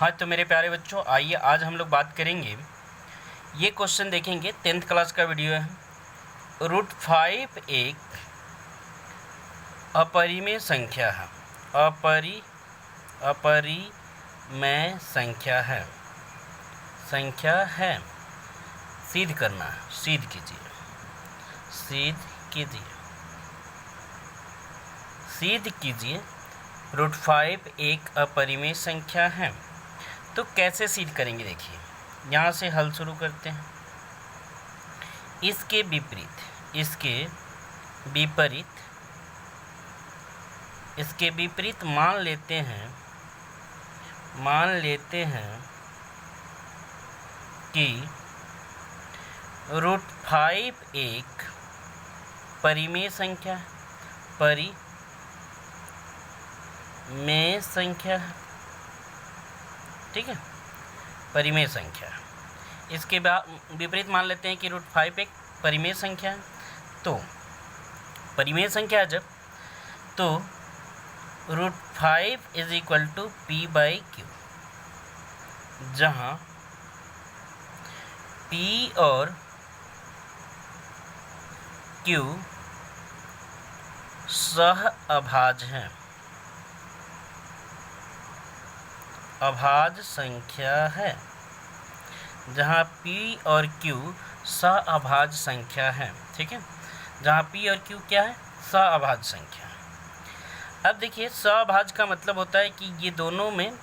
हाँ तो मेरे प्यारे बच्चों, आइए आज हम लोग बात करेंगे। ये क्वेश्चन देखेंगे, 10th क्लास का वीडियो है। √5 एक अपरिमेय संख्या है। अपरिमेय संख्या है। सिद्ध करना है। सिद्ध कीजिए √5 एक अपरिमेय संख्या है। तो कैसे सिद्ध करेंगे, देखिए यहाँ से हल शुरू करते हैं। इसके विपरीत मान लेते हैं कि √5 एक परिमेय संख्या है। ठीक है, परिमेय संख्या। इसके विपरीत मान लेते हैं कि √5 एक परिमेय संख्या है। तो परिमेय संख्या जब, तो √5 = p/q, जहाँ p और q सह अभाज्य हैं। अभाज्य संख्या है। जहाँ p और q सह अभाज्य संख्या है। ठीक है, जहाँ p और q क्या है, सह अभाज्य संख्या है। अब देखिए, सह अभाज्य का मतलब होता है कि ये दोनों में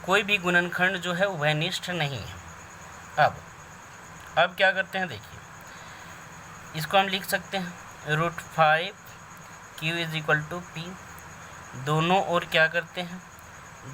कोई भी गुणनखंड जो है उभयनिष्ठ नहीं है। अब क्या करते हैं, देखिए इसको हम लिख सकते हैं √5 q = p। दोनों ओर क्या करते हैं,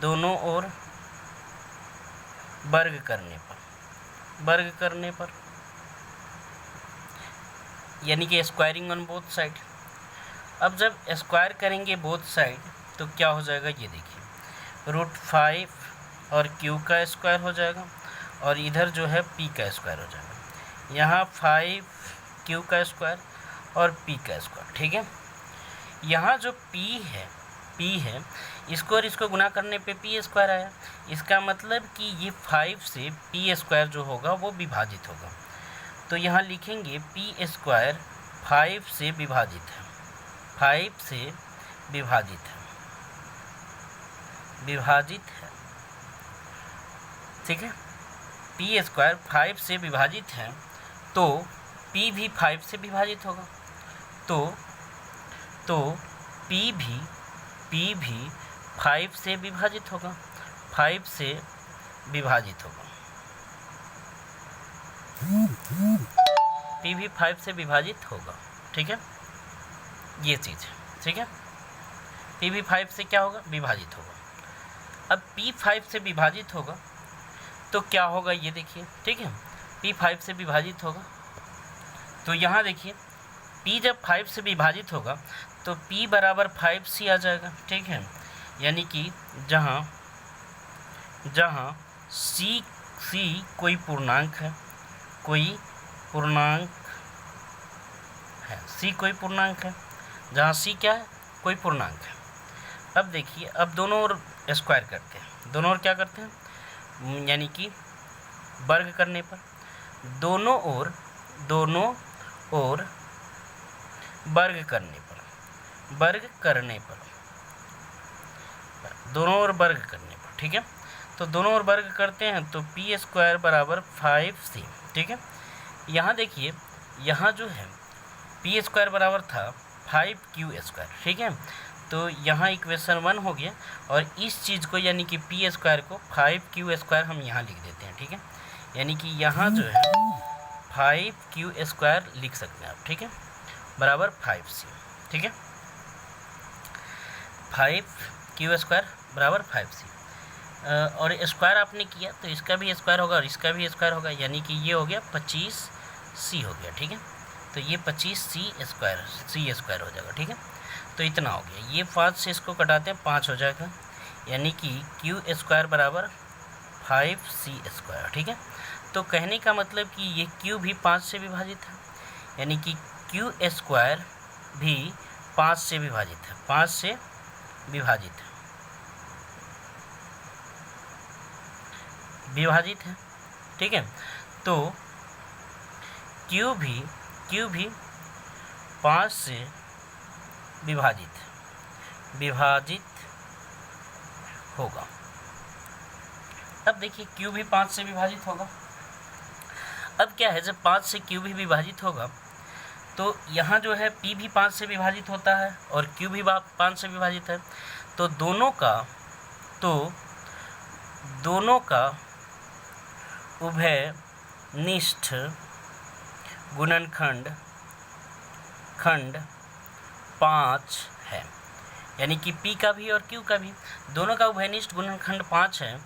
दोनों ओर वर्ग करने पर यानी कि स्क्वायरिंग ऑन बोथ साइड। अब जब स्क्वायर करेंगे बोथ साइड तो क्या हो जाएगा, ये देखिए √5 और q का स्क्वायर हो जाएगा और इधर जो है p का स्क्वायर हो जाएगा। यहाँ 5q का स्क्वायर और p का स्क्वायर। ठीक है, यहाँ जो p है इसको और इसको गुना करने पे p² आया। इसका मतलब कि ये 5 से p² जो होगा वो विभाजित होगा। तो यहाँ लिखेंगे p² 5 से विभाजित है। ठीक है, p² 5 से विभाजित है, तो p भी 5 से विभाजित होगा। तो p भी 5 से विभाजित होगा। p भी 5 से विभाजित होगा। ठीक है, ये चीज़ है। ठीक है, p भी 5 से क्या होगा, विभाजित होगा। अब p 5 से विभाजित होगा तो क्या होगा, ये देखिए। ठीक है, p 5 से विभाजित होगा तो यहाँ देखिए p जब 5 से विभाजित होगा तो p = 5c आ जाएगा। ठीक है, यानी कि जहाँ c कोई पूर्णांक है, जहाँ c क्या है, कोई पूर्णांक है। अब देखिए, अब दोनों ओर स्क्वायर करते हैं। दोनों ओर क्या करते हैं, यानी कि वर्ग करने पर, दोनों ओर वर्ग करने पर, दोनों ओर वर्ग करने पर। ठीक है, तो दोनों ओर वर्ग करते हैं तो p² = 5c। ठीक है, यहाँ देखिए, यहाँ जो है p² बराबर था 5q²। ठीक है, तो यहाँ इक्वेशन 1 हो गया और इस चीज़ को यानी कि p² को 5q² हम यहाँ लिख देते हैं। ठीक है, यानी कि यहाँ जो है 5q² लिख सकते हैं आप। ठीक है, बराबर 5c। ठीक है, 5q² बराबर 5c। और स्क्वायर आपने किया तो इसका भी स्क्वायर होगा और इसका भी स्क्वायर होगा, यानी कि ये हो गया 25c हो गया। ठीक है, तो ये 25c² हो जाएगा। ठीक है, तो इतना हो गया। ये 5 से इसको कटाते हैं, 5 हो जाएगा, यानी कि q² = 5c²। ठीक है, तो कहने का मतलब कि ये q भी 5 से विभाजित है, यानी कि q² भी 5 से विभाजित है। 5 से विभाजित है। विभाजित है, ठीक है। तो क्यू भी 5 से विभाजित होगा। अब देखिए क्यू भी 5 से विभाजित होगा। अब क्या है, जब 5 से क्यू भी विभाजित होगा तो यहाँ जो है पी भी 5 से विभाजित होता है और क्यू भी 5 से विभाजित है। तो दोनों का उभयनिष्ठ गुणनखंड 5 है, यानी कि P का भी और Q का भी दोनों का उभयनिष्ठ गुणनखंड 5 है।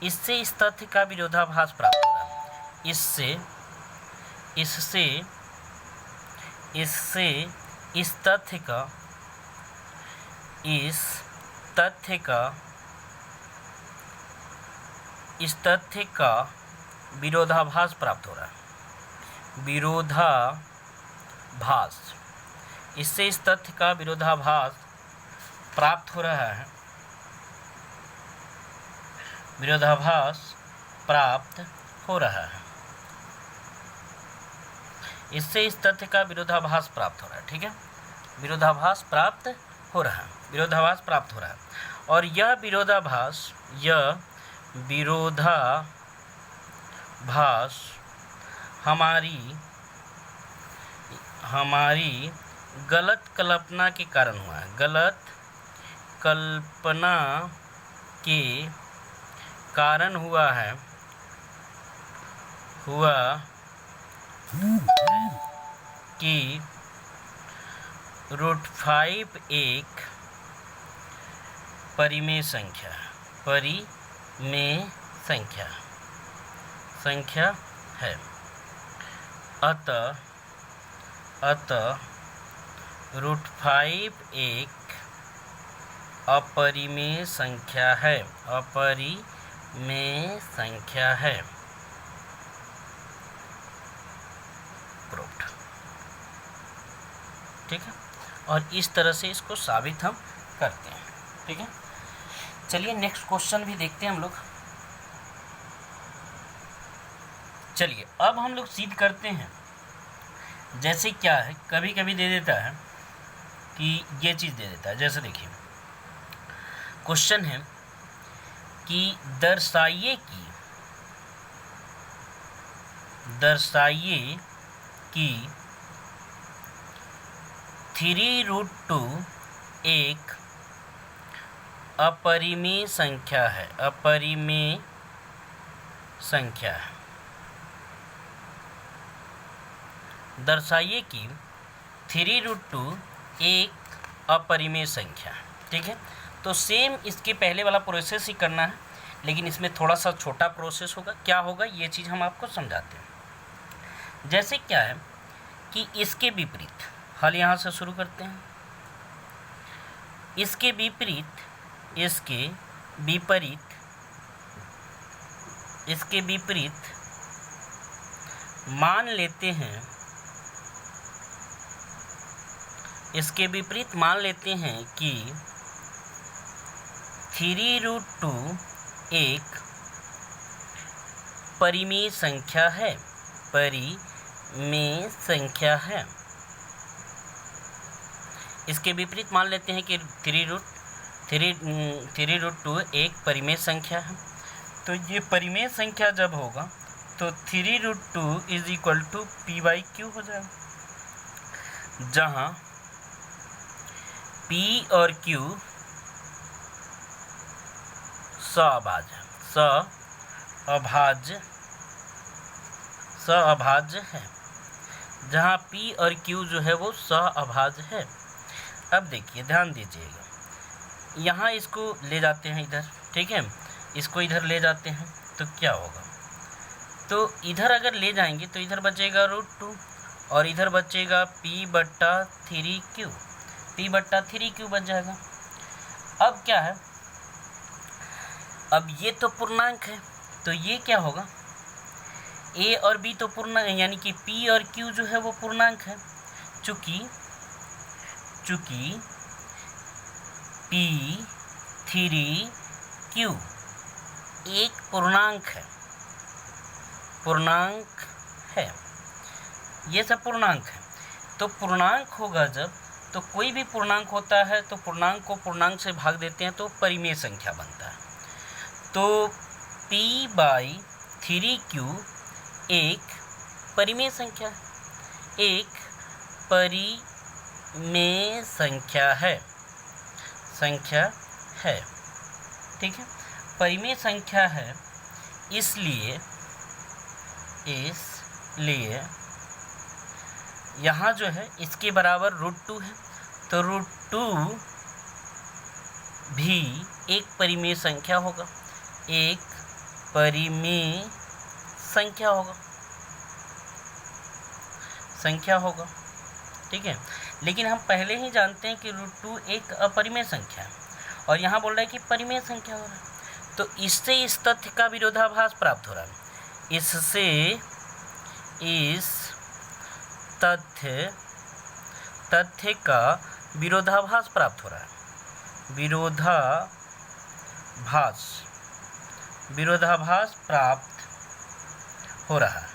इससे इस तथ्य का विरोधाभास प्राप्त होगा। इससे इस तथ्य का विरोधाभास प्राप्त हो रहा है। इससे इस तथ्य का विरोधाभास प्राप्त हो रहा है। इससे इस तथ्य का विरोधाभास प्राप्त हो रहा है, ठीक है। विरोधाभास प्राप्त हो रहा है और यह विरोधाभास हमारी गलत कल्पना के कारण हुआ है। गलत कल्पना के कारण हुआ है कि √5 एक परिमेय संख्या है। अतः √5 एक अपरिमेय संख्या है। प्रूव्ड, ठीक है। और इस तरह से इसको साबित हम करते हैं, ठीक है। चलिए नेक्स्ट क्वेश्चन भी देखते हैं हम लोग। चलिए अब हम लोग सिद्ध करते हैं। जैसे क्या है, कभी कभी दे देता है कि ये चीज़ दे देता है। जैसे देखिए क्वेश्चन है कि दर्शाइए कि 3√2 एक अपरिमेय संख्या है। दर्शाइए कि 3√2 एक अपरिमेय संख्या है, ठीक है। तो सेम इसके पहले वाला प्रोसेस ही करना है, लेकिन इसमें थोड़ा सा छोटा प्रोसेस होगा। क्या होगा ये चीज़ हम आपको समझाते हैं। जैसे क्या है कि इसके विपरीत, हल यहाँ से शुरू करते हैं। इसके विपरीत मान लेते हैं कि 3√2 एक परिमेय संख्या है। इसके विपरीत मान लेते हैं कि 3√2 एक परिमेय संख्या है। तो ये परिमेय संख्या जब होगा तो 3√2 = p/q हो जाएगा, जहाँ p और q सअभाज्य है। जहाँ p और q जो है वो सअभाज्य है। अब देखिए ध्यान दीजिएगा, यहाँ इसको ले जाते हैं इधर, ठीक है। इसको इधर ले जाते हैं तो क्या होगा, तो इधर अगर ले जाएंगे तो इधर बचेगा √2 और इधर बचेगा p/3q बच जाएगा। अब क्या है, अब ये तो पूर्णांक है, तो ये क्या होगा, a और b तो पूर्णांक, यानी कि p और q जो है वो पूर्णांक है। चूँकि p 3q एक पूर्णांक है, पूर्णांक है, ये सब पूर्णांक है। तो पूर्णांक होगा जब, तो कोई भी पूर्णांक होता है तो पूर्णांक को पूर्णांक से भाग देते हैं तो परिमेय संख्या बनता है। तो p/3q एक परिमेय संख्या है, एक परिमेय संख्या है, ठीक है, परिमेय संख्या है। इसलिए यहाँ जो है इसके बराबर √2 है, तो √2 भी एक परिमेय संख्या होगा, एक परिमेय संख्या होगा, ठीक है। लेकिन हम पहले ही जानते हैं कि √2 एक अपरिमेय संख्या है और यहाँ बोल रहा है कि परिमेय संख्या हो रहा है, तो इससे इस तथ्य का विरोधाभास प्राप्त हो रहा है, इससे इस तथ्य का विरोधाभास प्राप्त हो रहा है, विरोधाभास प्राप्त हो रहा है।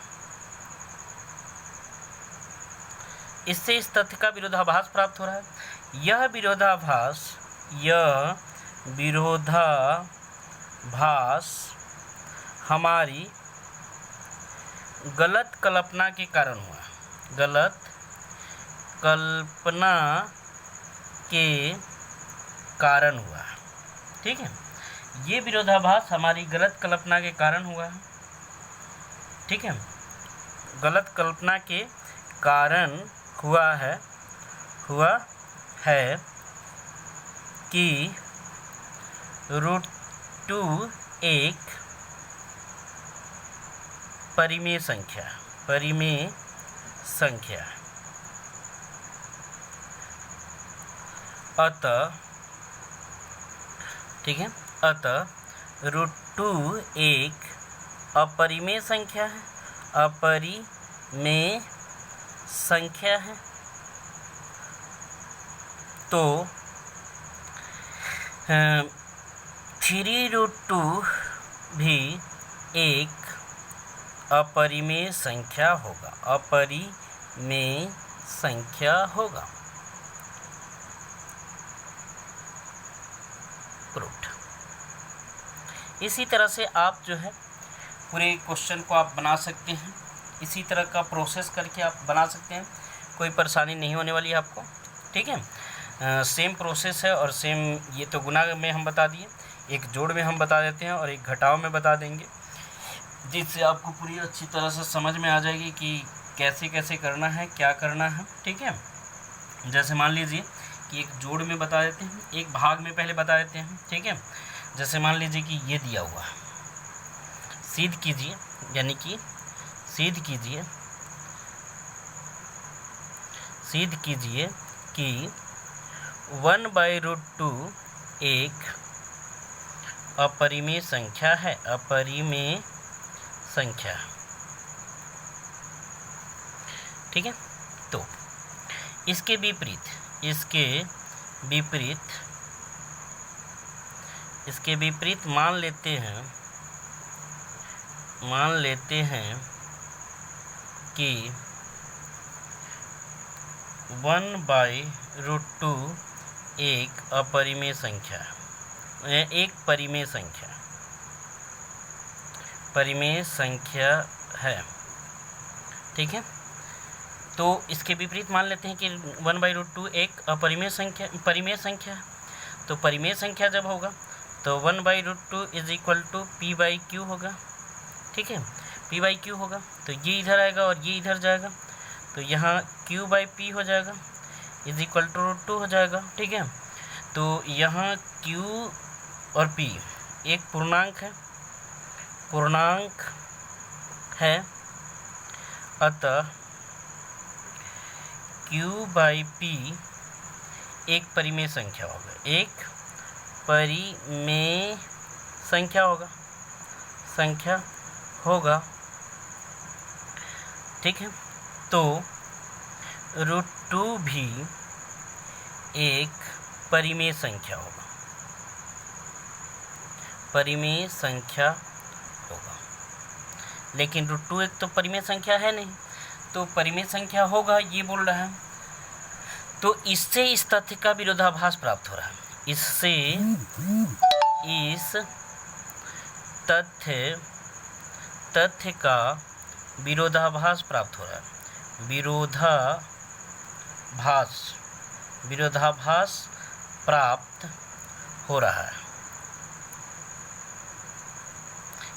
इससे इस तथ्य का विरोधाभास प्राप्त हो रहा है। यह विरोधाभास हमारी गलत कल्पना के कारण हुआ, ठीक है। ये विरोधाभास हमारी गलत कल्पना के कारण हुआ है, ठीक है, गलत कल्पना के कारण हुआ है कि √2 एक परिमेय संख्या अतः, ठीक है, अतः √2 एक अपरिमेय संख्या है, तो 3√2 भी एक अपरिमेय संख्या होगा, प्रूव्ड। इसी तरह से आप जो है पूरे क्वेश्चन को आप बना सकते हैं, इसी तरह का प्रोसेस करके आप बना सकते हैं, कोई परेशानी नहीं होने वाली है आपको, ठीक है। सेम प्रोसेस है और सेम, ये तो गुणा में हम बता दिए, एक जोड़ में हम बता देते हैं और एक घटाव में बता देंगे, जिससे आपको पूरी अच्छी तरह से समझ में आ जाएगी कि कैसे कैसे करना है, क्या करना है, ठीक है। जैसे मान लीजिए कि एक जोड़ में बता देते हैं, एक भाग में पहले बता देते हैं, ठीक है। जैसे मान लीजिए कि ये दिया हुआ, सिद्ध कीजिए, यानी कि सिद्ध कीजिए कि 1/√2 एक अपरिमेय संख्या है, ठीक है। तो इसके विपरीत मान लेते हैं कि 1/√2 एक अपरिमेय संख्या है, एक परिमेय संख्या है, ठीक है। तो इसके विपरीत मान लेते हैं कि 1/√2 एक परिमेय संख्या है। तो परिमेय संख्या जब होगा तो 1/√2 = p/q होगा, ठीक है, p/q होगा। तो ये इधर आएगा और ये इधर जाएगा, तो यहाँ q/p हो जाएगा =√2 हो जाएगा, ठीक है। तो यहाँ q और p एक पूर्णांक है, अतः q/p एक परिमेय संख्या होगा, ठीक है। तो √2 भी एक परिमेय संख्या होगा, लेकिन √2 एक तो परिमेय संख्या है नहीं, तो परिमेय संख्या होगा ये बोल रहा है। तो इससे इस तथ्य का विरोधाभास प्राप्त हो रहा है, इससे इस तथ्य का विरोधाभास प्राप्त हो रहा है, विरोधाभास प्राप्त हो रहा है।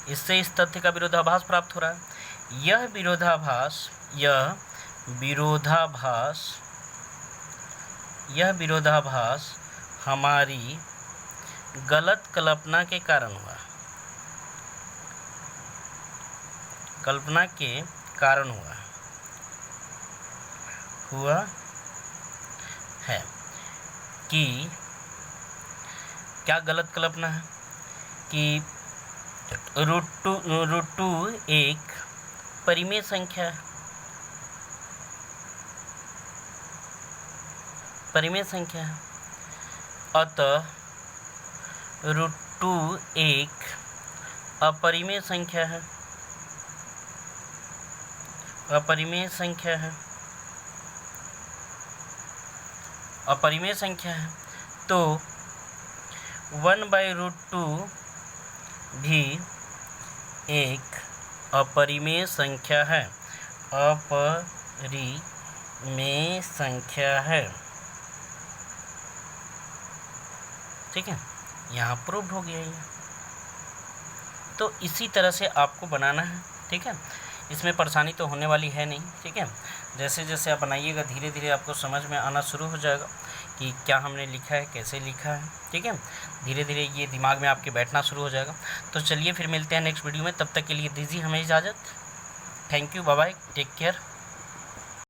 इससे इस तथ्य का विरोधाभास प्राप्त हो रहा है। यह विरोधाभास हमारी गलत कल्पना के कारण हुआ है कि क्या गलत कल्पना है कि √2 एक परिमेय संख्या है, अतः √2 एक अपरिमेय संख्या है, तो 1/√2 भी एक अपरिमेय संख्या है, ठीक है। यहाँ प्रूव हो गया ये। तो इसी तरह से आपको बनाना है, ठीक है। इसमें परेशानी तो होने वाली है नहीं, ठीक है। जैसे जैसे आप बनाइएगा धीरे धीरे आपको समझ में आना शुरू हो जाएगा कि क्या हमने लिखा है, कैसे लिखा है, ठीक है। धीरे धीरे ये दिमाग में आपके बैठना शुरू हो जाएगा। तो चलिए फिर मिलते हैं नेक्स्ट वीडियो में, तब तक के लिए दीजिए हमें इजाज़त। Thank you, bye bye, take care.